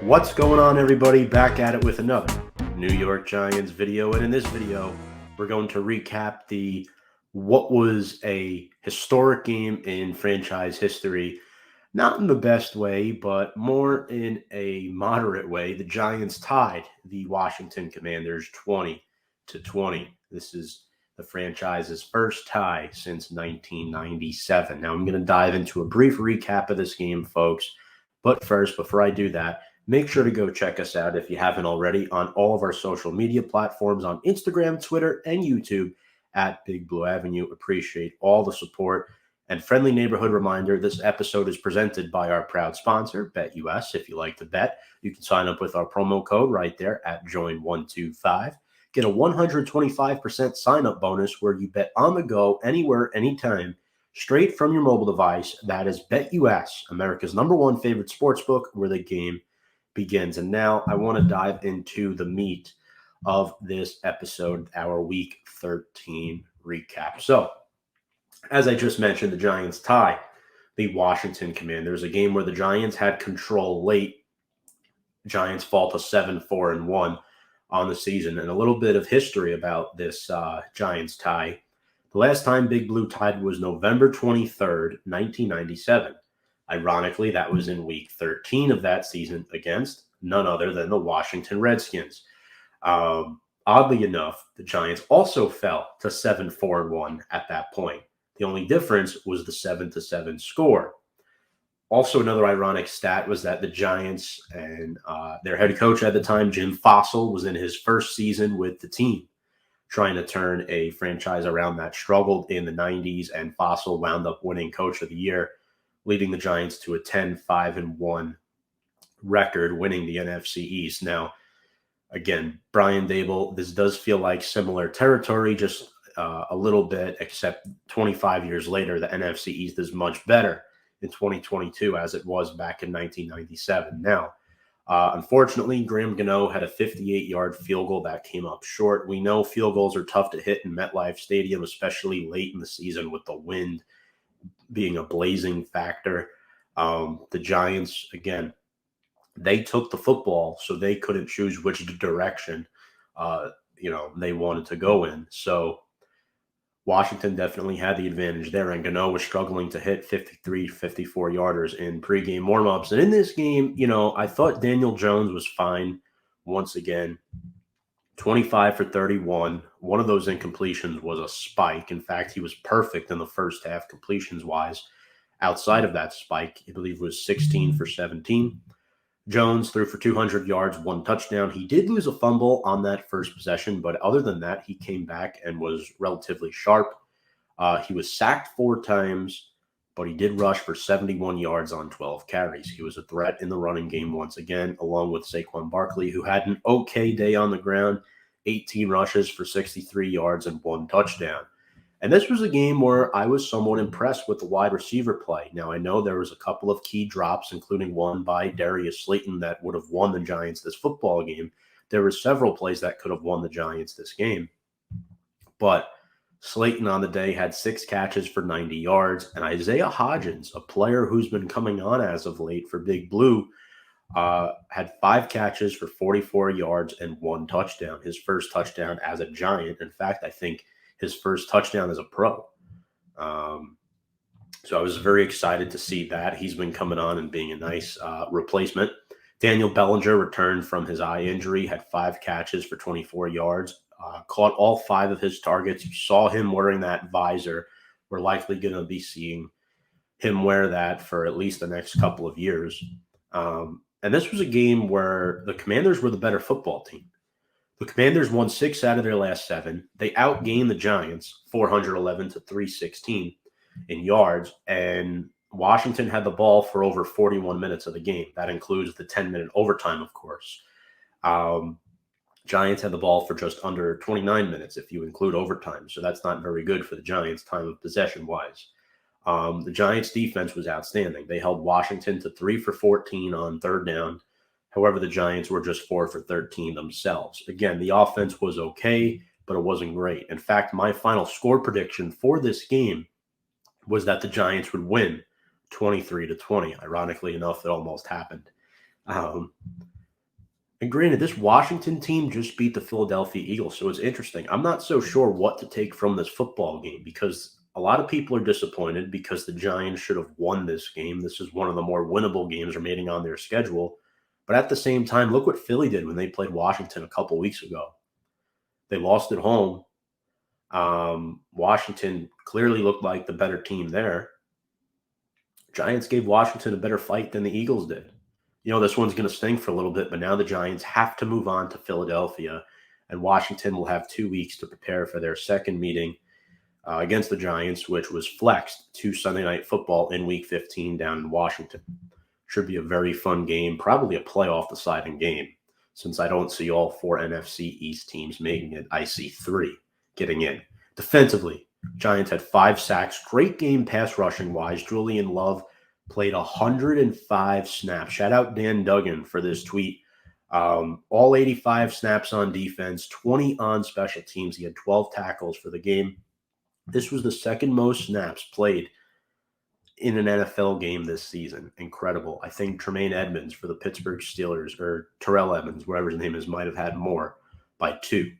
What's going on, everybody? Back at it with another New York Giants video. And in this video, we're going to recap what was a historic game in franchise history. Not in the best way, but more in a moderate way. The Giants tied the Washington Commanders 20-20. This is the franchise's first tie since 1997. Now, I'm going to dive into a brief recap of this game, folks. But first, before I do that, make sure to go check us out if you haven't already on all of our social media platforms on Instagram, Twitter, and YouTube at Big Blue Avenue. Appreciate all the support. And friendly neighborhood reminder, this episode is presented by our proud sponsor, BetUS. If you like to bet, you can sign up with our promo code right there at Join125. Get a 125% sign-up bonus where you bet on the go, anywhere, anytime, straight from your mobile device. That is BetUS, America's #1 favorite sportsbook, where the game begins. And now I want to dive into the meat of this episode, our Week 13 recap. So, as I just mentioned, the Giants tie the Washington Commanders, a game where the Giants had control late. Giants fall to 7-4-1 on the season. And a little bit of history about this Giants tie. The last time Big Blue tied was November 23rd, 1997. Ironically, that was in Week 13 of that season against none other than the Washington Redskins. Oddly enough, the Giants also fell to 7-4-1 at that point. The only difference was the 7-7 score. Also, another ironic stat was that the Giants and their head coach at the time, Jim Fossil, was in his first season with the team, trying to turn a franchise around that struggled in the 90s, and Fossil wound up winning Coach of the Year, leading the Giants to a 10-5-1 record, winning the NFC East. Now, again, Brian Daboll, this does feel like similar territory, just a little bit, except 25 years later, the NFC East is much better in 2022 as it was back in 1997. Now, unfortunately, Graham Gano had a 58-yard field goal that came up short. We know field goals are tough to hit in MetLife Stadium, especially late in the season with the wind being a blazing factor. The Giants, again, they took the football, so they couldn't choose which direction they wanted to go in. So Washington definitely had the advantage there, and Gano was struggling to hit 53, 54-yarders in pregame warmups. And in this game, I thought Daniel Jones was fine once again. 25 for 31. One of those incompletions was a spike. In fact, he was perfect in the first half completions-wise. Outside of that spike, I believe it was 16 for 17. Jones threw for 200 yards, 1 touchdown. He did lose a fumble on that first possession, but other than that, he came back and was relatively sharp. He was sacked 4 times, but he did rush for 71 yards on 12 carries. He was a threat in the running game once again, along with Saquon Barkley, who had an okay day on the ground, 18 rushes for 63 yards and 1 touchdown. And this was a game where I was somewhat impressed with the wide receiver play. Now, I know there was a couple of key drops, including one by Darius Slayton that would have won the Giants this football game. There were several plays that could have won the Giants this game. But Slayton on the day had 6 catches for 90 yards. And Isaiah Hodgins, a player who's been coming on as of late for Big Blue, had 5 catches for 44 yards and 1 touchdown. His first touchdown as a Giant. In fact, I think his first touchdown as a pro. So I was very excited to see that. He's been coming on and being a nice replacement. Daniel Bellinger returned from his eye injury, had 5 catches for 24 yards, caught all 5 of his targets. You saw him wearing that visor. We're likely going to be seeing him wear that for at least the next couple of years. And this was a game where the Commanders were the better football team. The Commanders won 6 out of their last 7. They outgained the Giants 411 to 316 in yards, and Washington had the ball for over 41 minutes of the game. That includes the 10-minute overtime, of course. Giants had the ball for just under 29 minutes if you include overtime, so that's not very good for the Giants time of possession-wise. The Giants' defense was outstanding. They held Washington to 3 for 14 on third down. However, the Giants were just 4 for 13 themselves. Again, the offense was okay, but it wasn't great. In fact, my final score prediction for this game was that the Giants would win 23-20. Ironically enough, it almost happened. Um, and granted, this Washington team just beat the Philadelphia Eagles, so it's interesting. I'm not so sure what to take from this football game because a lot of people are disappointed because the Giants should have won this game. This is one of the more winnable games remaining on their schedule. But at the same time, look what Philly did when they played Washington a couple weeks ago. They lost at home. Washington clearly looked like the better team there. Giants gave Washington a better fight than the Eagles did. This one's going to sting for a little bit, but now the Giants have to move on to Philadelphia, and Washington will have 2 weeks to prepare for their second meeting against the Giants, which was flexed to Sunday Night Football in Week 15 down in Washington. Should be a very fun game, probably a playoff deciding game, since I don't see all four NFC East teams making it. I see three getting in. Defensively, Giants had 5 sacks. Great game pass rushing wise. Julian Love played 105 snaps. Shout out Dan Duggan for this tweet. All 85 snaps on defense, 20 on special teams. He had 12 tackles for the game. This was the second most snaps played in an NFL game this season. Incredible. I think Tremaine Edmonds for the Pittsburgh Steelers, or Terrell Edmonds, whatever his name is, might have had more by 2.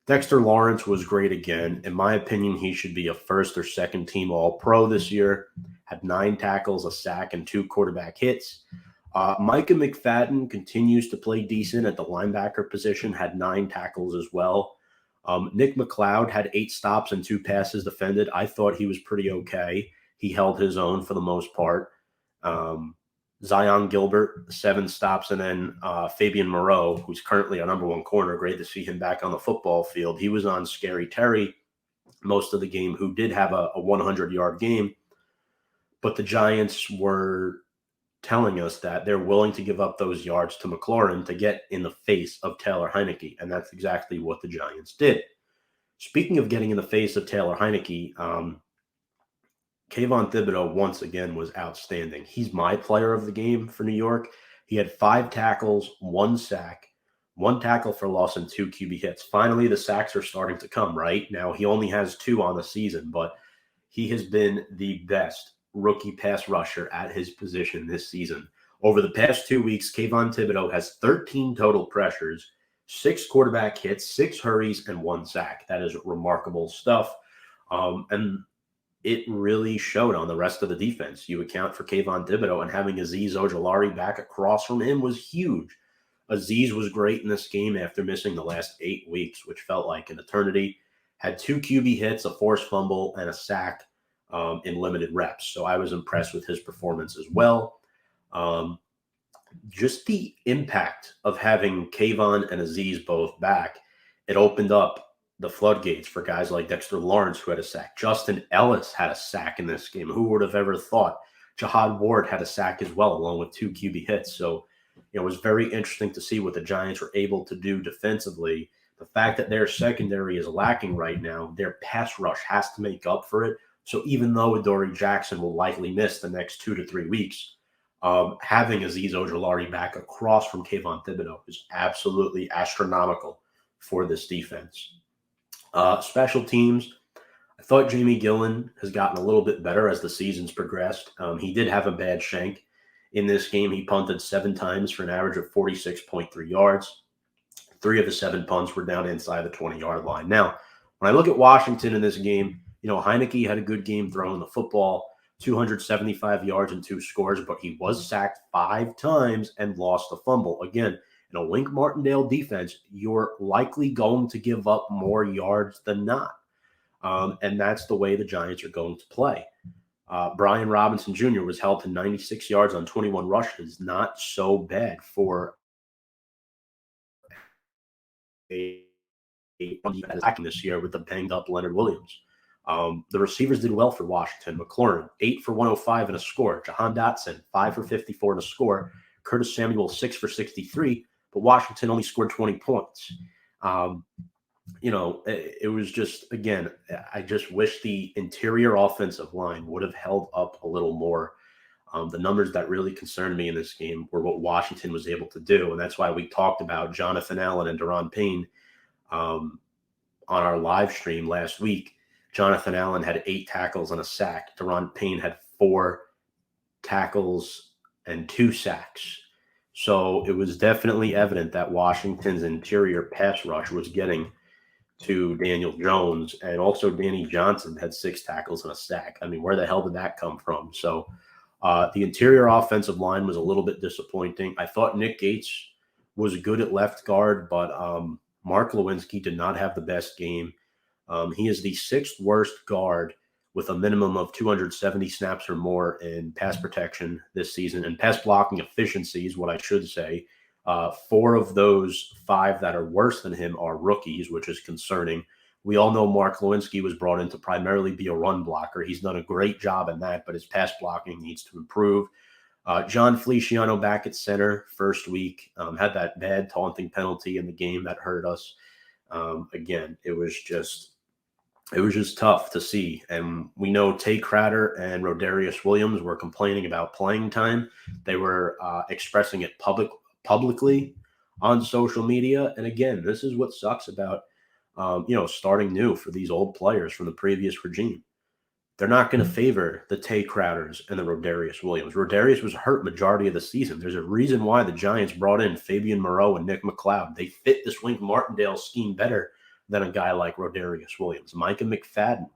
Dexter Lawrence was great again. In my opinion, he should be a first or second team All-Pro this year. Had 9 tackles, a sack, and 2 quarterback hits. Micah McFadden continues to play decent at the linebacker position, had 9 tackles as well. Nick McLeod had 8 stops and 2 passes defended. I thought he was pretty okay. He held his own for the most part. Zion Gilbert, 7 stops, and then Fabian Moreau, who's currently our number 1 corner. Great to see him back on the football field. He was on Scary Terry most of the game, who did have a 100-yard game. But the Giants were telling us that they're willing to give up those yards to McLaurin to get in the face of Taylor Heinicke, and that's exactly what the Giants did. Speaking of getting in the face of Taylor Heinicke, Kayvon Thibodeau once again was outstanding. He's my player of the game for New York. He had 5 tackles, 1 sack, 1 tackle for loss, and 2 QB hits. Finally, the sacks are starting to come, right? Now, he only has 2 on the season, but he has been the best rookie pass rusher at his position this season. Over the past 2 weeks, Kayvon Thibodeau has 13 total pressures, 6 quarterback hits, 6 hurries, and 1 sack. That is remarkable stuff. And it really showed on the rest of the defense. You account for Kayvon Thibodeau, and having Azeez Ojulari back across from him was huge. Azeez was great in this game after missing the last 8 weeks, which felt like an eternity. Had 2 QB hits, a forced fumble, and a sack in limited reps. So I was impressed with his performance as well. Just the impact of having Kayvon and Azeez both back, it opened up the floodgates for guys like Dexter Lawrence, who had a sack. Justin Ellis had a sack in this game. Who would have ever thought? Jahad Ward had a sack as well, along with 2 QB hits. So, it was very interesting to see what the Giants were able to do defensively. The fact that their secondary is lacking right now, their pass rush has to make up for it. So even though Adoree Jackson will likely miss the next 2 to 3 weeks, having Azeez Ojulari back across from Kayvon Thibodeau is absolutely astronomical for this defense. Special teams, I thought Jamie Gillen has gotten a little bit better as the season's progressed. He did have a bad shank in this game. He punted 7 times for an average of 46.3 yards. 3 of the 7 punts were down inside the 20-yard line. Now, when I look at Washington in this game, Heinicke had a good game throwing the football, 275 yards and 2 scores, but he was sacked 5 times and lost a fumble. Again, in a Wink Martindale defense, you're likely going to give up more yards than not. And that's the way the Giants are going to play. Brian Robinson Jr. was held to 96 yards on 21 rushes. Not so bad for a attacking this year with the banged up Leonard Williams. The receivers did well for Washington. McLaurin, 8 for 105 and a score. Jahan Dotson, 5 for 54 and a score. Curtis Samuel, 6 for 63, but Washington only scored 20 points. It was just, again, I just wish the interior offensive line would have held up a little more. The numbers that really concerned me in this game were what Washington was able to do, and that's why we talked about Jonathan Allen and Daron Payne on our live stream last week. Jonathan Allen had 8 tackles and a sack. Daron Payne had 4 tackles and 2 sacks. So it was definitely evident that Washington's interior pass rush was getting to Daniel Jones, and also Danny Johnson had 6 tackles and a sack. I mean, where the hell did that come from? So the interior offensive line was a little bit disappointing. I thought Nick Gates was good at left guard, but Mark Lewinsky did not have the best game. He is the sixth worst guard with a minimum of 270 snaps or more in pass protection this season, and pass blocking efficiency is what I should say. 4 of those 5 that are worse than him are rookies, which is concerning. We all know Mark Lewinsky was brought in to primarily be a run blocker. He's done a great job in that, but his pass blocking needs to improve. John Feliciano back at center first week, had that bad taunting penalty in the game that hurt us. Again, it was just tough to see. And we know Tay Crowder and Rodarius Williams were complaining about playing time. They were expressing it publicly on social media. And again, this is what sucks about, starting new for these old players from the previous regime. They're not going to favor the Tay Crowders and the Rodarius Williams. Rodarius was hurt majority of the season. There's a reason why the Giants brought in Fabian Moreau and Nick McLeod. They fit this Wink Martindale scheme better than a guy like Rodarius Williams. Micah McFadden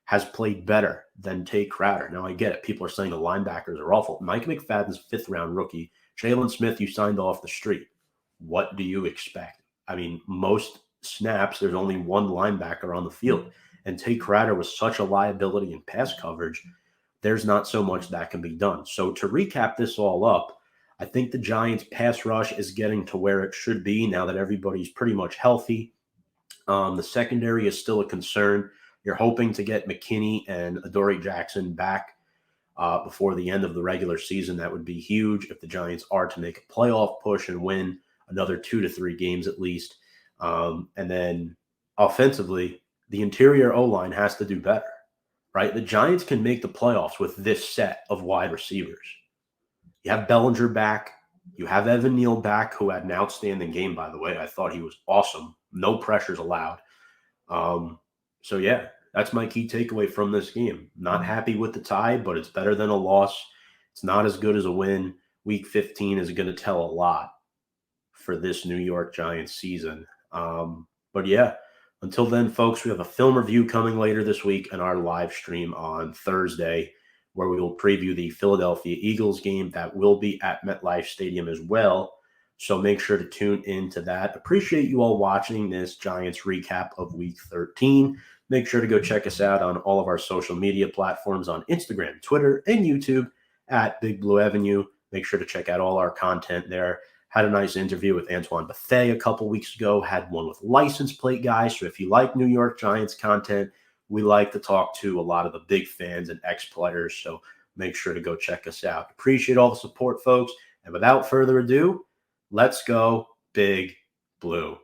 has played better than Tay Crowder. Now, I get it. People are saying the linebackers are awful. Micah McFadden's a 5th-round rookie. Jalen Smith, you signed off the street. What do you expect? I mean, most snaps, there's only one linebacker on the field. And Tay Crowder was such a liability in pass coverage, there's not so much that can be done. So to recap this all up, I think the Giants' pass rush is getting to where it should be now that everybody's pretty much healthy. The secondary is still a concern. You're hoping to get McKinney and Adoree Jackson back before the end of the regular season. That would be huge if the Giants are to make a playoff push and win another 2 to 3 games at least. And then offensively, the interior O-line has to do better, right? The Giants can make the playoffs with this set of wide receivers. You have Bellinger back. You have Evan Neal back, who had an outstanding game, by the way. I thought he was awesome. No pressures allowed. So, yeah, that's my key takeaway from this game. Not happy with the tie, but it's better than a loss. It's not as good as a win. Week 15 is going to tell a lot for this New York Giants season. But, yeah, until then, folks, we have a film review coming later this week and our live stream on Thursday, where we will preview the Philadelphia Eagles game that will be at MetLife Stadium as well. So make sure to tune into that. Appreciate you all watching this Giants recap of Week 13. Make sure to go check us out on all of our social media platforms on Instagram, Twitter, and YouTube at Big Blue Avenue. Make sure to check out all our content there. Had a nice interview with Antoine Bethea a couple weeks ago. Had one with License Plate Guys. So if you like New York Giants content, we like to talk to a lot of the big fans and ex-players. So make sure to go check us out. Appreciate all the support, folks. And without further ado, let's go Big Blue.